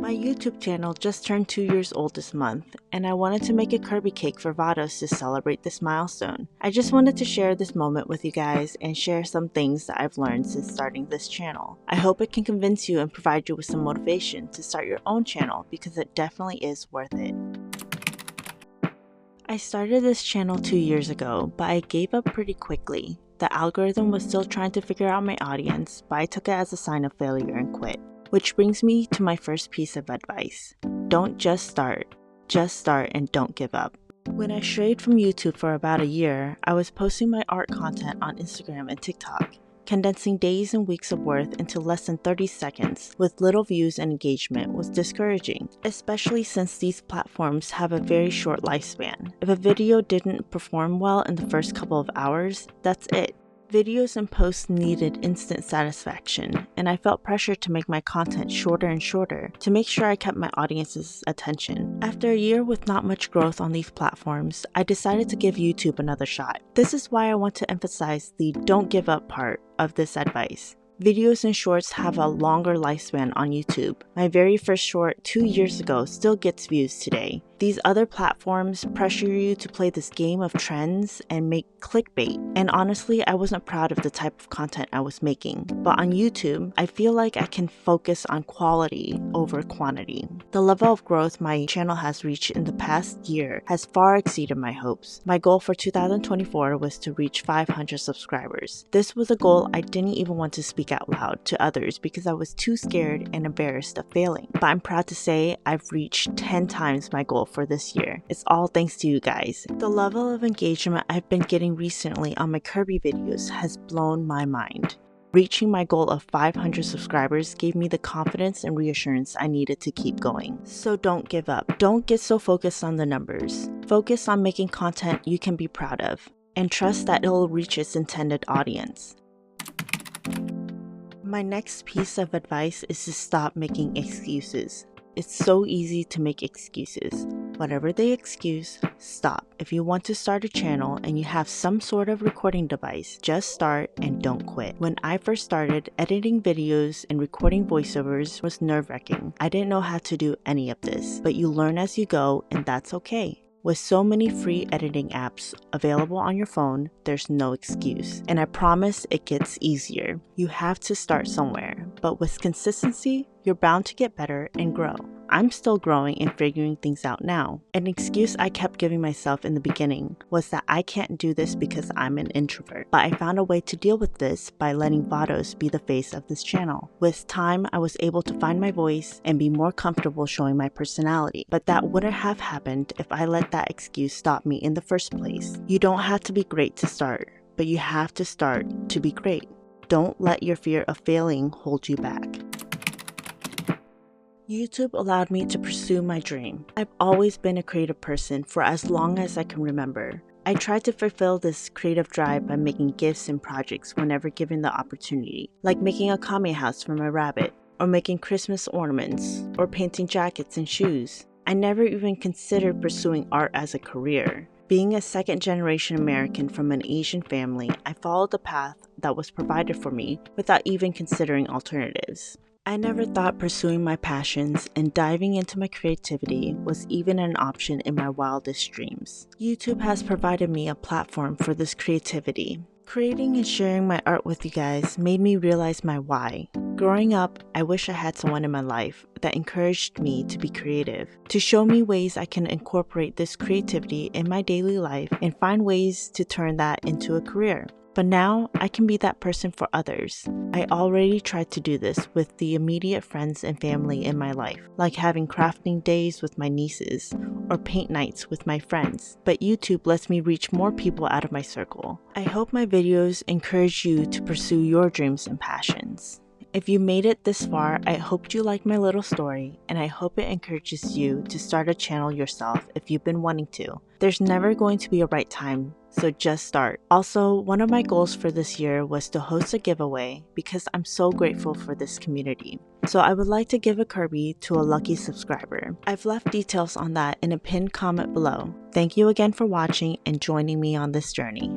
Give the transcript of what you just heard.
My YouTube channel just turned 2 years old this month, and I wanted to make a Kirby cake for Vados to celebrate this milestone. I just wanted to share this moment with you guys and share some things that I've learned since starting this channel. I hope it can convince you and provide you with some motivation to start your own channel because it definitely is worth it. I started this channel 2 years ago, but I gave up pretty quickly. The algorithm was still trying to figure out my audience, but I took it as a sign of failure and quit. Which brings me to my first piece of advice. Don't just start and don't give up. When I strayed from YouTube for about a year, I was posting my art content on Instagram and TikTok, condensing days and weeks of work into less than 30 seconds with little views and engagement was discouraging, especially since these platforms have a very short lifespan. If a video didn't perform well in the first couple of hours, that's it. Videos and posts needed instant satisfaction, and I felt pressure to make my content shorter and shorter to make sure I kept my audience's attention. After a year with not much growth on these platforms, I decided to give YouTube another shot. This is why I want to emphasize the don't give up part of this advice. Videos and shorts have a longer lifespan on YouTube. My very first short 2 years ago still gets views today. These other platforms pressure you to play this game of trends and make clickbait. And honestly, I wasn't proud of the type of content I was making. But on YouTube, I feel like I can focus on quality over quantity. The level of growth my channel has reached in the past year has far exceeded my hopes. My goal for 2024 was to reach 500 subscribers. This was a goal I didn't even want to speak out loud to others because I was too scared and embarrassed of failing. But I'm proud to say I've reached 10 times my goal for this year. It's all thanks to you guys. The level of engagement I've been getting recently on my Kirby videos has blown my mind. Reaching my goal of 500 subscribers gave me the confidence and reassurance I needed to keep going. So don't give up. Don't get so focused on the numbers. Focus on making content you can be proud of, and trust that it'll reach its intended audience. My next piece of advice is to stop making excuses. It's so easy to make excuses. Whatever the excuse, stop. If you want to start a channel and you have some sort of recording device, just start and don't quit. When I first started, editing videos and recording voiceovers was nerve-wracking. I didn't know how to do any of this, but you learn as you go, and that's okay. With so many free editing apps available on your phone, there's no excuse. And I promise it gets easier. You have to start somewhere, but with consistency, you're bound to get better and grow. I'm still growing and figuring things out now. An excuse I kept giving myself in the beginning was that I can't do this because I'm an introvert. But I found a way to deal with this by letting Vados be the face of this channel. With time, I was able to find my voice and be more comfortable showing my personality. But that wouldn't have happened if I let that excuse stop me in the first place. You don't have to be great to start, but you have to start to be great. Don't let your fear of failing hold you back. YouTube allowed me to pursue my dream. I've always been a creative person for as long as I can remember. I tried to fulfill this creative drive by making gifts and projects whenever given the opportunity, like making a kame house for my rabbit, or making Christmas ornaments, or painting jackets and shoes. I never even considered pursuing art as a career. Being a second-generation American from an Asian family, I followed the path that was provided for me without even considering alternatives. I never thought pursuing my passions and diving into my creativity was even an option in my wildest dreams. YouTube has provided me a platform for this creativity. Creating and sharing my art with you guys made me realize my why. Growing up, I wish I had someone in my life that encouraged me to be creative, to show me ways I can incorporate this creativity in my daily life and find ways to turn that into a career. But now, I can be that person for others. I already tried to do this with the immediate friends and family in my life, like having crafting days with my nieces, or paint nights with my friends. But YouTube lets me reach more people out of my circle. I hope my videos encourage you to pursue your dreams and passions. If you made it this far, I hope you like my little story, and I hope it encourages you to start a channel yourself if you've been wanting to. There's never going to be a right time, so just start. Also, one of my goals for this year was to host a giveaway because I'm so grateful for this community. So I would like to give a Kirby to a lucky subscriber. I've left details on that in a pinned comment below. Thank you again for watching and joining me on this journey.